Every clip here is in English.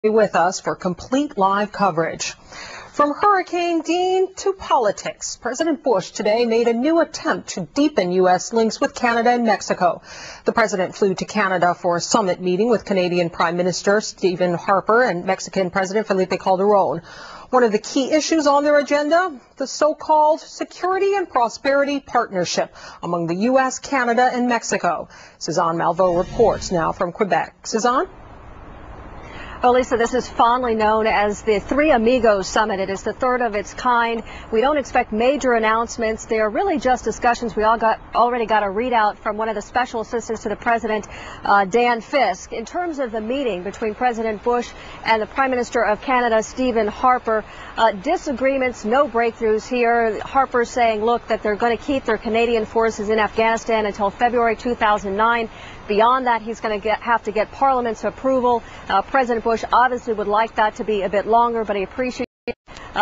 With us for complete live coverage. From Hurricane Dean to politics, President Bush today made a new attempt to deepen U.S. links with Canada and Mexico. The president flew to Canada for a summit meeting with Canadian Prime Minister Stephen Harper and Mexican President Felipe Calderón. One of the key issues on their agenda, the so-called Security and Prosperity Partnership among the U.S., Canada, and Mexico. Suzanne Malveaux reports now from Quebec. Suzanne? Well, Lisa, this is fondly known as the Three Amigos Summit. It is the third of its kind. We don't expect major announcements. They are really just discussions. We already got a readout from one of the special assistants to the president, Dan Fisk. In terms of the meeting between President Bush and the Prime Minister of Canada, Stephen Harper, disagreements, no breakthroughs here. Harper saying, look, that they're going to keep their Canadian forces in Afghanistan until February 2009. Beyond that, he's going to have to get Parliament's approval. President Bush obviously would like that to be a bit longer, but he appreciates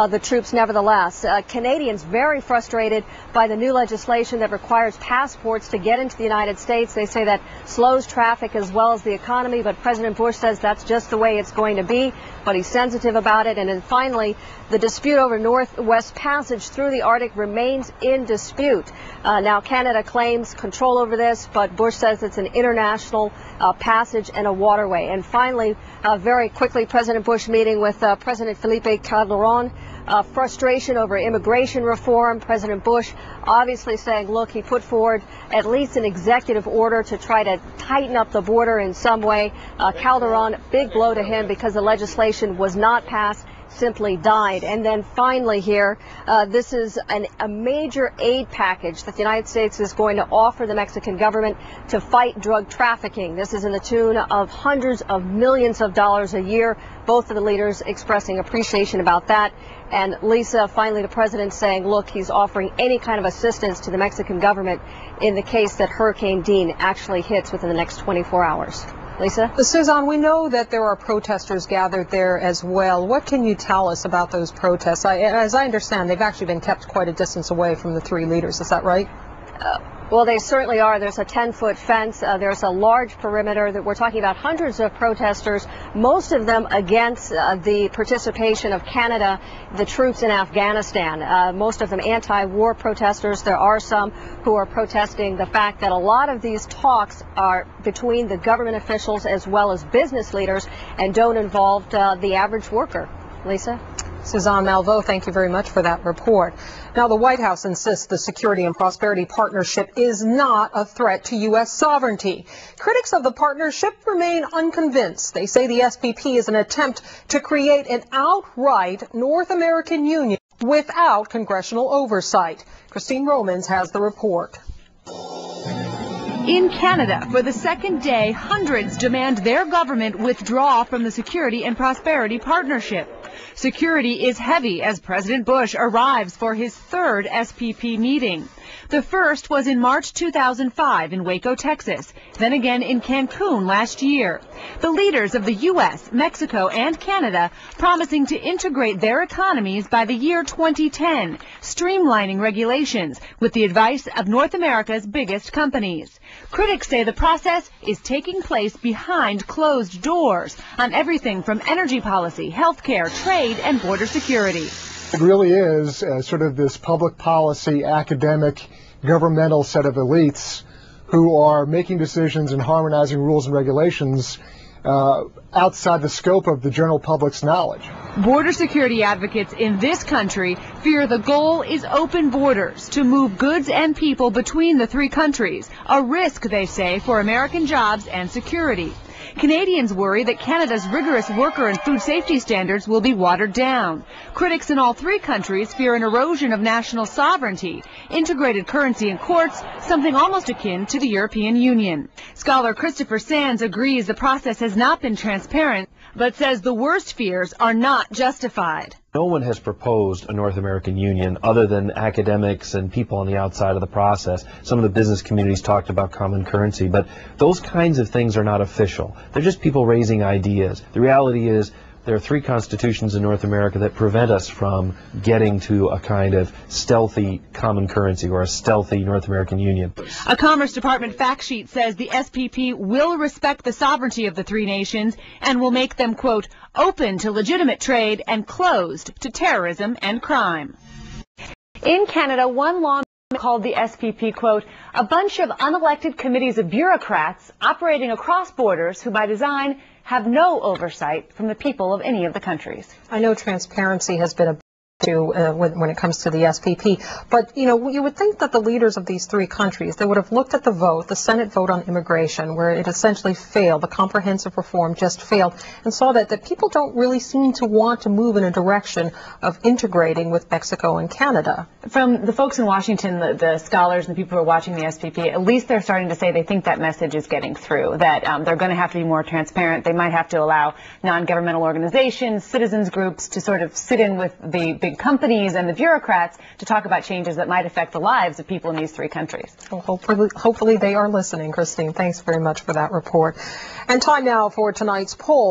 the troops nevertheless. Canadians very frustrated by the new legislation that requires passports to get into the United States. They say that slows traffic as well as the economy, but President Bush says that's just the way it's going to be, but he's sensitive about it. And then finally, the dispute over Northwest Passage through the Arctic remains in dispute. Now Canada claims control over this, but Bush says it's an international passage and a waterway. And finally, very quickly, President Bush meeting with President Felipe Calderón. Frustration over immigration reform. President Bush obviously saying, look, he put forward at least an executive order to try to tighten up the border in some way. Calderón, big blow to him because the legislation was not passed, simply died. And then finally here, this is a major aid package that the United States is going to offer the Mexican government to fight drug trafficking. This is in the tune of hundreds of millions of dollars a year. Both of the leaders expressing appreciation about that. And Lisa, finally the president saying, look, he's offering any kind of assistance to the Mexican government in the case that Hurricane Dean actually hits within the next 24 hours. Lisa? Suzanne, we know that there are protesters gathered there as well. What can you tell us about those protests? As I understand, they've actually been kept quite a distance away from the three leaders. Is that right? Well, they certainly are. There's a 10-foot fence. There's a large perimeter. That we're talking about hundreds of protesters, most of them against the participation of Canada, the troops in Afghanistan. Most of them anti-war protesters. There are some who are protesting the fact that a lot of these talks are between the government officials as well as business leaders and don't involve the average worker. Lisa? Suzanne Malveaux, thank you very much for that report. Now, the White House insists the Security and Prosperity Partnership is not a threat to U.S. sovereignty. Critics of the partnership remain unconvinced. They say the SPP is an attempt to create an outright North American Union without congressional oversight. Christine Romans has the report. In Canada, for the second day, hundreds demand their government withdraw from the Security and Prosperity Partnership. Security is heavy as President Bush arrives for his third SPP meeting. The first was in March 2005 in Waco, Texas, then again in Cancun last year. The leaders of the U.S., Mexico, and Canada promising to integrate their economies by the year 2010, streamlining regulations with the advice of North America's biggest companies. Critics say the process is taking place behind closed doors on everything from energy policy, healthcare, trade, and border security. It really is sort of this public policy, academic, governmental set of elites who are making decisions and harmonizing rules and regulations outside the scope of the general public's knowledge. Border security advocates in this country fear the goal is open borders to move goods and people between the three countries, a risk, they say, for American jobs and security. Canadians worry that Canada's rigorous worker and food safety standards will be watered down. Critics in all three countries fear an erosion of national sovereignty, integrated currency and courts, something almost akin to the European Union. Scholar Christopher Sands agrees the process has not been transparent, but says the worst fears are not justified. No one has proposed a North American Union other than academics and people on the outside of the process. Some of the business communities talked about common currency, but those kinds of things are not official. They're just people raising ideas. The reality is there are 3 constitutions in North America that prevent us from getting to a kind of stealthy common currency or a stealthy North American Union. A Commerce Department fact sheet says the SPP will respect the sovereignty of the 3 nations and will make them, quote, open to legitimate trade and closed to terrorism and crime. In Canada, one lawmaker called the SPP, quote, a bunch of unelected committees of bureaucrats operating across borders who by design have no oversight from the people of any of the countries. I know transparency has been a issue when it comes to the SPP, but you would think that the leaders of these 3 countries, they would have looked at the vote, the Senate vote on immigration, where it essentially failed, the comprehensive reform just failed, and saw that people don't really seem to want to move in a direction of integrating with Mexico and Canada. From the folks in Washington, the scholars and the people who are watching the SPP, at least they're starting to say they think that message is getting through, that they're going to have to be more transparent. They might have to allow non-governmental organizations, citizens groups to sort of sit in with the big companies and the bureaucrats to talk about changes that might affect the lives of people in these 3 countries. Well, hopefully they are listening, Christine. Thanks very much for that report. And time now for tonight's poll.